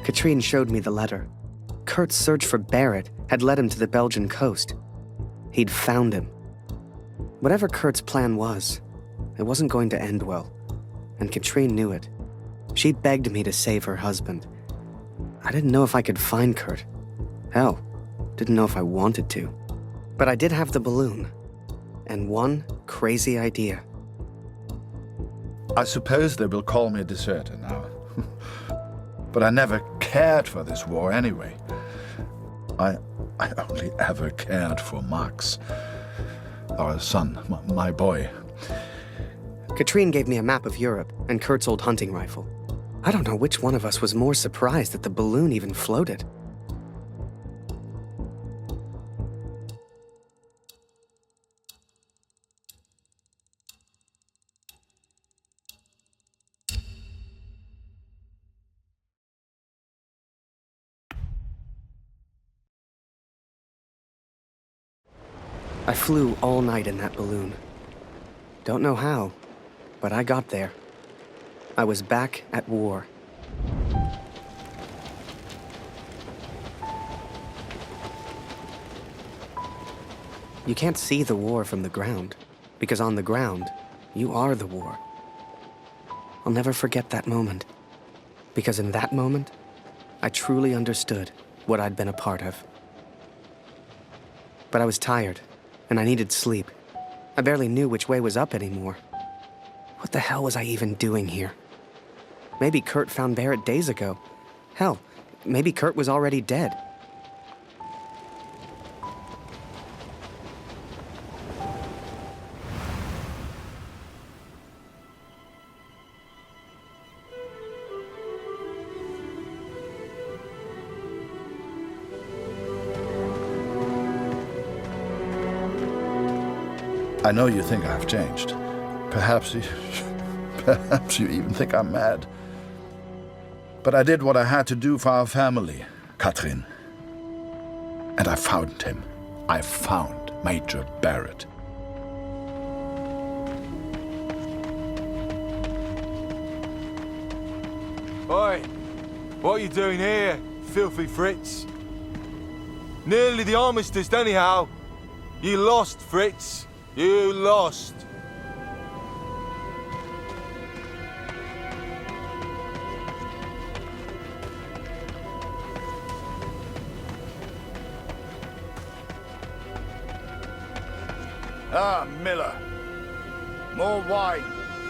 Katrine showed me the letter. Kurt's search for Barrett had led him to the Belgian coast. He'd found him. Whatever Kurt's plan was, it wasn't going to end well, and Katrine knew it. She'd begged me to save her husband. I didn't know if I could find Kurt. Hell, didn't know if I wanted to. But I did have the balloon, and one crazy idea. I suppose they will call me a deserter now. But I never cared for this war anyway. I only ever cared for Max, our son, my boy. Katrine gave me a map of Europe and Kurt's old hunting rifle. I don't know which one of us was more surprised that the balloon even floated. I flew all night in that balloon. Don't know how, but I got there. I was back at war. You can't see the war from the ground, because on the ground, you are the war. I'll never forget that moment, because in that moment, I truly understood what I'd been a part of. But I was tired, and I needed sleep. I barely knew which way was up anymore. What the hell was I even doing here? Maybe Kurt found Barrett days ago. Hell, maybe Kurt was already dead. I know you think I've changed. Perhaps you even think I'm mad. But I did what I had to do for our family, Katrin. And I found him. I found Major Barrett. Oi! What are you doing here, filthy Fritz? Nearly the armistice, anyhow. You lost, Fritz. You lost. Ah, Miller. More wine.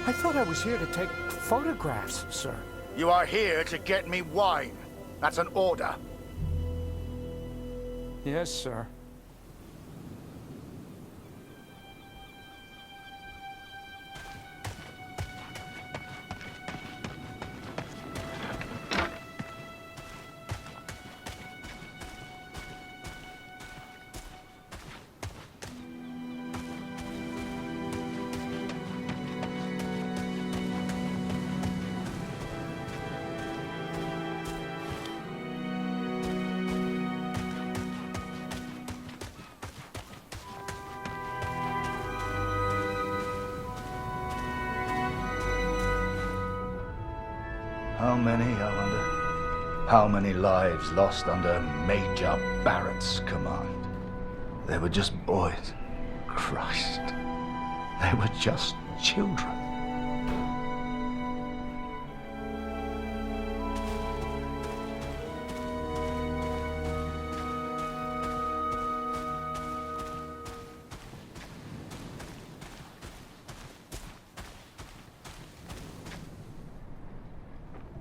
I thought I was here to take photographs, sir. You are here to get me wine. That's an order. Yes, sir. How many, I wonder? How many lives lost under Major Barrett's command? They were just boys. Christ. They were just children.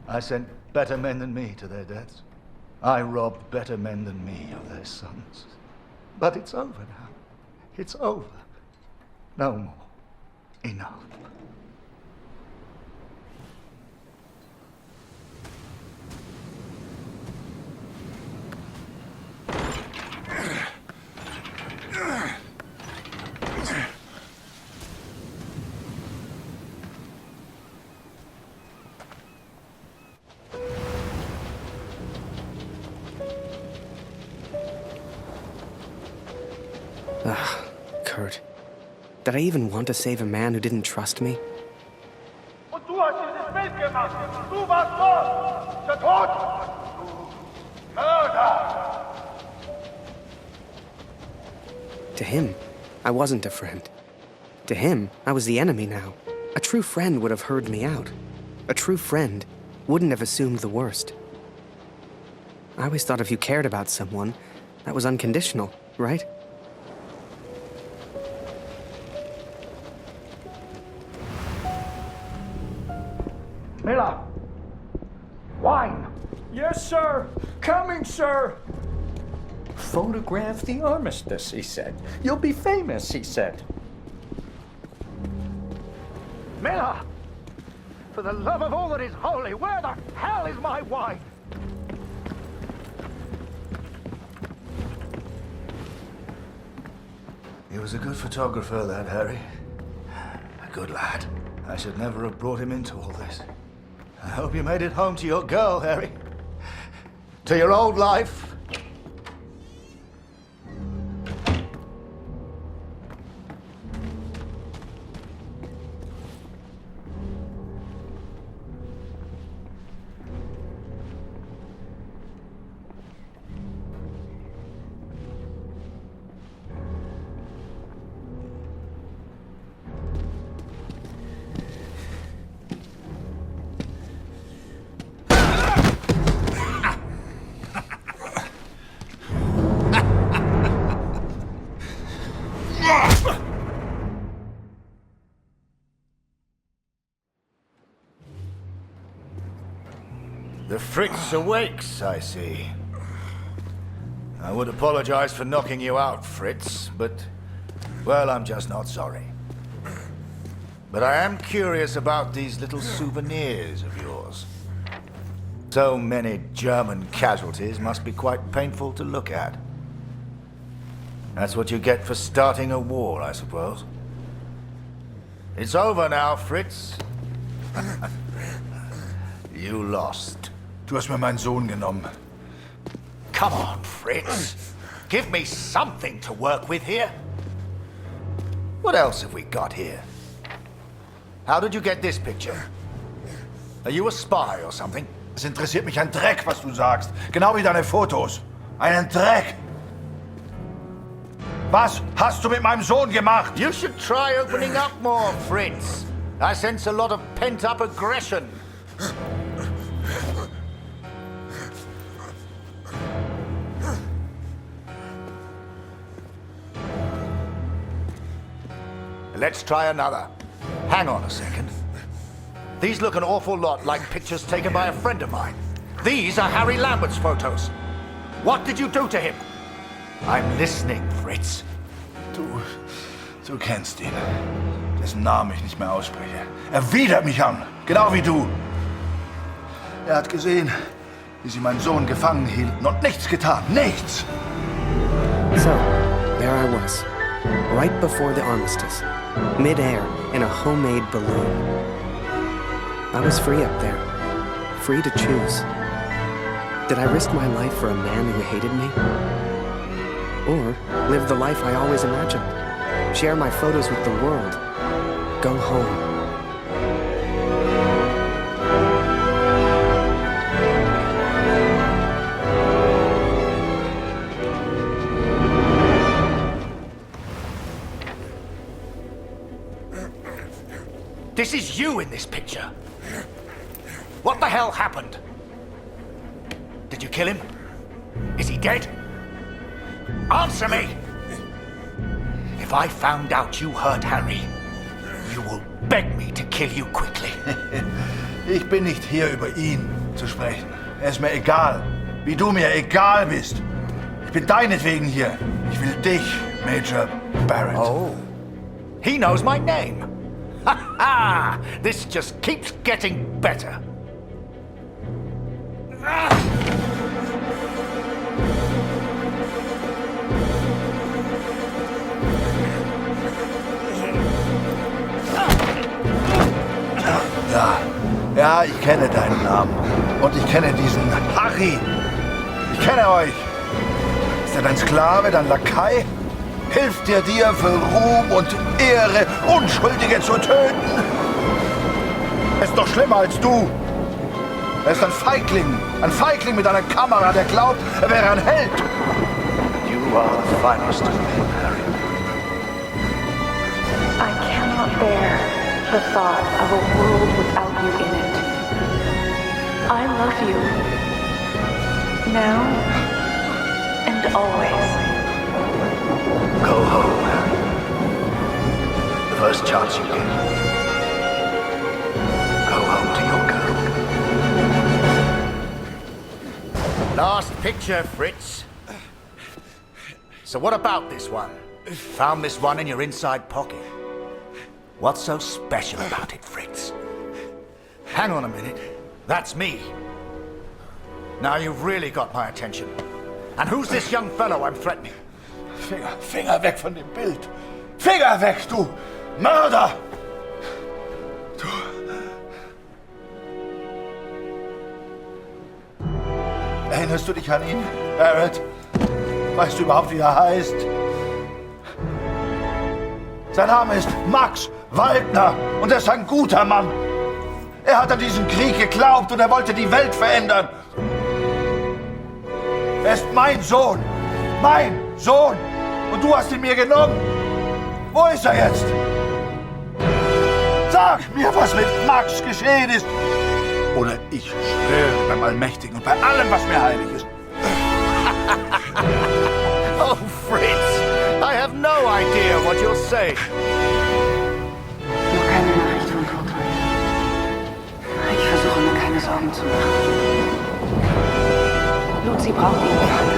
I sent better men than me to their deaths. I robbed better men than me of their sons. But it's over now. It's over. No more. Enough. Ah, Kurt. Did I even want to save a man who didn't trust me? Und du hast dieses Bild gemacht. Du warst dort. Der Tod. Du To him, I wasn't a friend. To him, I was the enemy now. A true friend would have heard me out. A true friend wouldn't have assumed the worst. I always thought if you cared about someone, that was unconditional, right? Miller! Wine! Yes, sir. Coming, sir. Photograph the armistice, he said. You'll be famous, he said. Miller! For the love of all that is holy, where the hell is my wine? He was a good photographer, that Harry. A good lad. I should never have brought him into all this. I hope you made it home to your girl, Harry. To your old life. The Fritz awakes, I see. I would apologize for knocking you out, Fritz, but, well, I'm just not sorry. But I am curious about these little souvenirs of yours. So many German casualties must be quite painful to look at. That's what you get for starting a war, I suppose. It's over now, Fritz. You lost. Du hast mir meinen Sohn genommen. Come on, Fritz. Give me something to work with here. What else have we got here? How did you get this picture? Are you a spy or something? Es interessiert mich ein Dreck, was du sagst. Genau wie deine Fotos. Einen Dreck. Was hast du mit meinem Sohn gemacht? You should try opening up more, Fritz. I sense a lot of pent-up aggression. Let's try another. Hang on a second. These look an awful lot like pictures taken by a friend of mine. These are Harry Lambert's photos. What did you do to him? I'm listening, Fritz. Du kennst ihn. Dessen Namen ich nicht mehr ausspreche. Er widert mich an. Genau wie du. Er hat gesehen, wie sie meinen Sohn gefangen hielten und nichts getan. Nichts! So, there I was, right before the armistice, mid-air in a homemade balloon. I was free up there, free to choose. Did I risk my life for a man who hated me? Or live the life I always imagined? Share my photos with the world? Go home? This is you in this picture. What the hell happened? Did you kill him? Is he dead? Answer me! If I found out you hurt Harry, you will beg me to kill you quickly. Ich bin nicht hier, über ihn zu sprechen. Er ist mir egal, wie du mir egal bist. Ich bin deinetwegen hier. Ich will dich, Major Barrett. Oh, he knows my name. Ha ha! This just keeps getting better. Ja, ich kenne deinen Namen. Und ich kenne diesen Harry. Ich kenne euch. Ist er dein Sklave, dein Lakai? Hilft er dir für Ruhm und Ehre, Unschuldige zu töten? Er ist doch schlimmer als du. Er ist ein Feigling mit einer Kamera, der glaubt, er wäre ein Held. You are the finest of men, Harry. I cannot bear the thought of a world without you in it. I love you. Now and always. Go home, Harry. The first chance you get. Go home to your girl. Last picture, Fritz. So what about this one? Found this one in your inside pocket. What's so special about it, Fritz? Hang on a minute. That's me. Now you've really got my attention. And who's this young fellow I'm threatening? Finger weg von dem Bild! Finger weg, du Mörder! Du... Erinnerst du dich an ihn, Barrett? Weißt du überhaupt, wie er heißt? Sein Name ist Max Waldner und er ist ein guter Mann. Er hat an diesen Krieg geglaubt und er wollte die Welt verändern. Er ist mein Sohn. Mein Sohn. Und du hast ihn mir genommen. Wo ist er jetzt? Sag mir, was mit Max geschehen ist. Oder ich schwöre beim Allmächtigen und bei allem, was mir heilig ist. Oh, Fritz, I have no idea what you're saying. Noch keine Nachricht von Retold. Ich versuche mir keine Sorgen zu machen. Lucy braucht ihn gerade.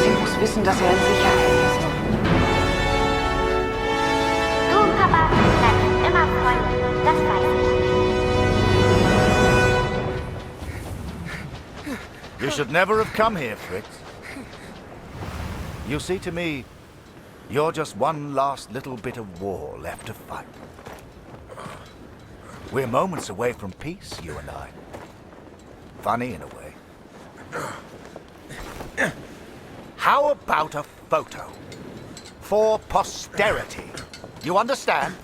Sie muss wissen, dass er in Sicherheit ist. Du und Papa bleiben immer Freunde, das weiß ich. You should never have come here, Fritz. You see, to me, you're just one last little bit of war left to fight. We're moments away from peace, you and I. Funny in a way. How about a photo? For posterity. You understand?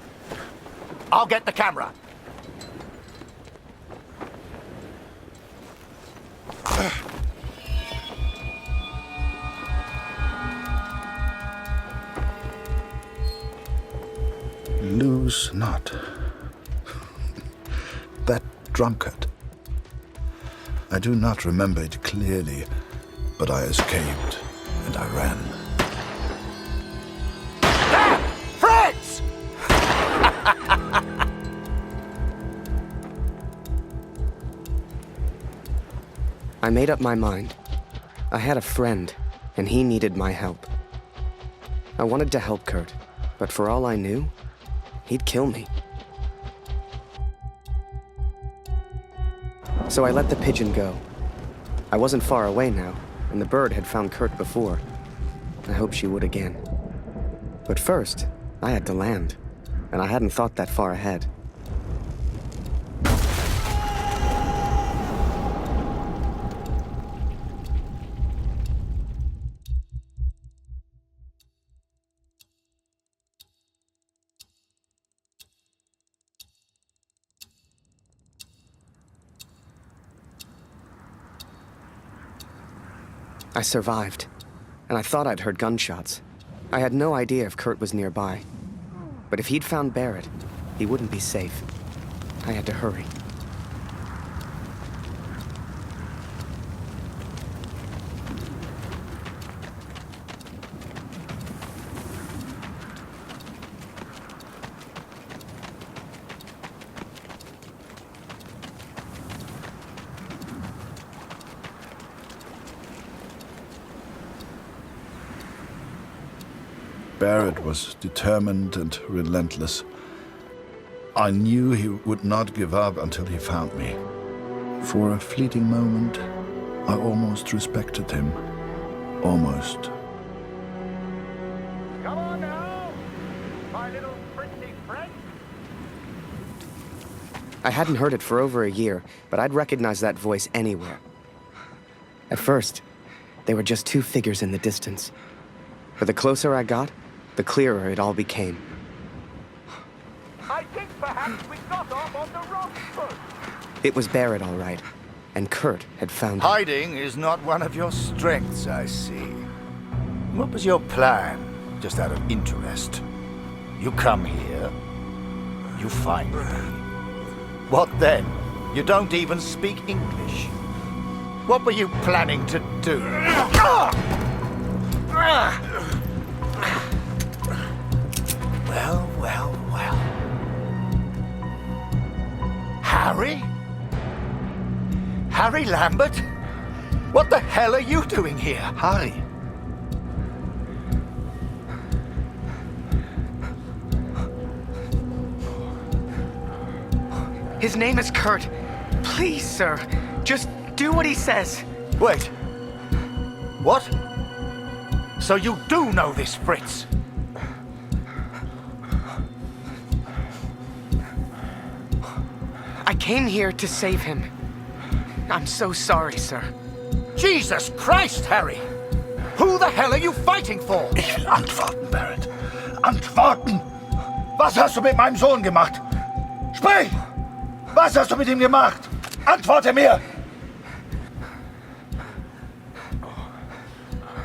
I'll get the camera. Lose not. That drunkard. I do not remember it clearly, but I escaped and I ran. There! Fritz! I made up my mind. I had a friend, and he needed my help. I wanted to help Kurt, but for all I knew, he'd kill me. So I let the pigeon go. I wasn't far away now, and the bird had found Kurt before. I hoped she would again. But first, I had to land, and I hadn't thought that far ahead. I survived, and I thought I'd heard gunshots. I had no idea if Kurt was nearby. But if he'd found Barrett, he wouldn't be safe. I had to hurry. Barrett was determined and relentless. I knew he would not give up until he found me. For a fleeting moment, I almost respected him. Almost. Come on now, my little pretty friend. I hadn't heard it for over a year, but I'd recognize that voice anywhere. At first, they were just two figures in the distance. But the closer I got, the clearer it all became. I think perhaps we got off on the wrong foot. It was Barrett, all right, and Kurt had found him. Hiding is not one of your strengths, I see. What was your plan, just out of interest? You come here, you find me. What then? You don't even speak English. What were you planning to do? Well, well, well. Harry? Harry Lambert? What the hell are you doing here? Harry. His name is Kurt. Please, sir, just do what he says. Wait. What? So you do know this Fritz? I came here to save him. I'm so sorry, sir. Jesus Christ, Harry! Who the hell are you fighting for? Ich will antworten, Barrett. Antworten! Was hast du mit meinem Sohn gemacht? Sprich! Was hast du mit ihm gemacht? Antworte mir!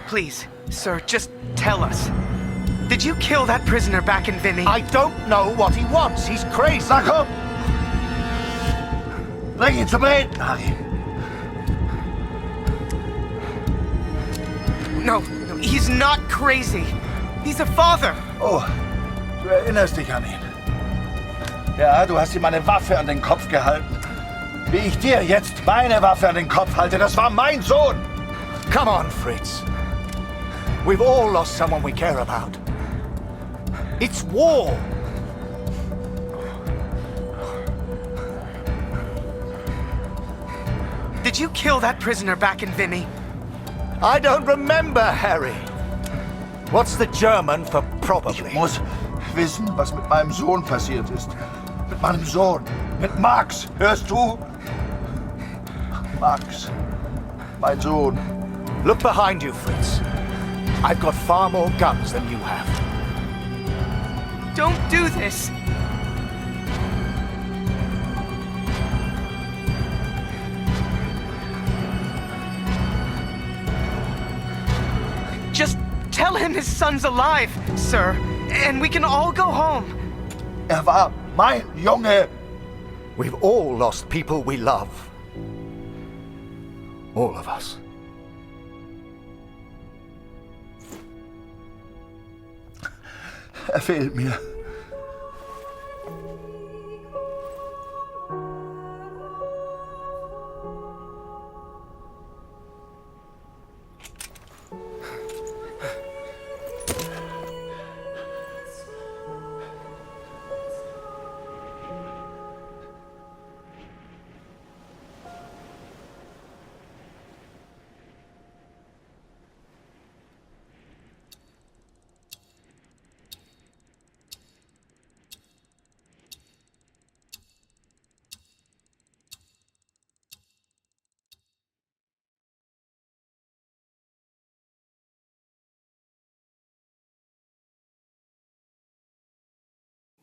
Please, sir, just tell us. Did you kill that prisoner back in Vinny? I don't know what he wants. He's crazy. Na komm! Bring ihn zum Reden, Harry. No, he's not crazy. He's a father. Oh, du erinnerst dich an ihn. Ja, du hast ihm eine Waffe an den Kopf gehalten. Wie ich dir jetzt meine Waffe an den Kopf halte, das war mein Sohn. Come on, Fritz. We've all lost someone we care about. It's war. Did you kill that prisoner back in Vinny? I don't remember, Harry. What's the German for probably? Ich muss wissen, was mit meinem Sohn passiert ist. Mit meinem Sohn. Mit Max. Hörst du? Max. Mein Sohn. Look behind you, Fritz. I've got far more guns than you have. Don't do this. Just tell him his son's alive, sir, and we can all go home. War mein Junge. We've all lost people we love. All of us. Fehlt mir.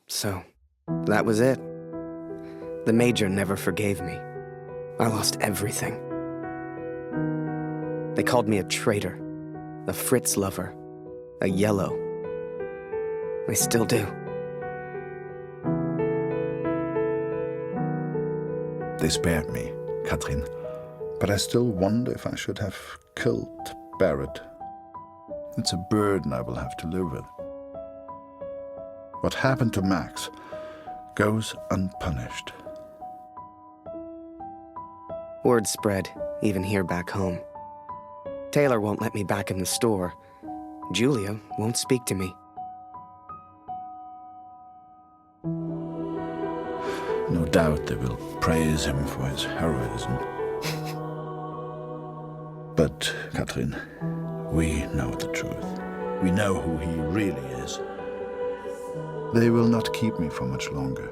So, that was it. The Major never forgave me. I lost everything. They called me a traitor, a Fritz lover, a yellow. They still do. They spared me, Katrin. But I still wonder if I should have killed Barrett. It's a burden I will have to live with. What happened to Max goes unpunished. Word spread, even here back home. Taylor won't let me back in the store. Julia won't speak to me. No doubt they will praise him for his heroism. But, Katrin, we know the truth. We know who he really is. They will not keep me for much longer.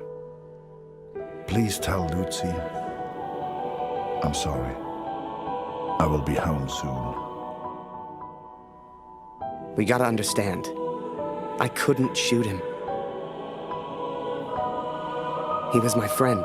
Please tell Lucy I'm sorry. I will be home soon. We gotta understand. I couldn't shoot him. He was my friend.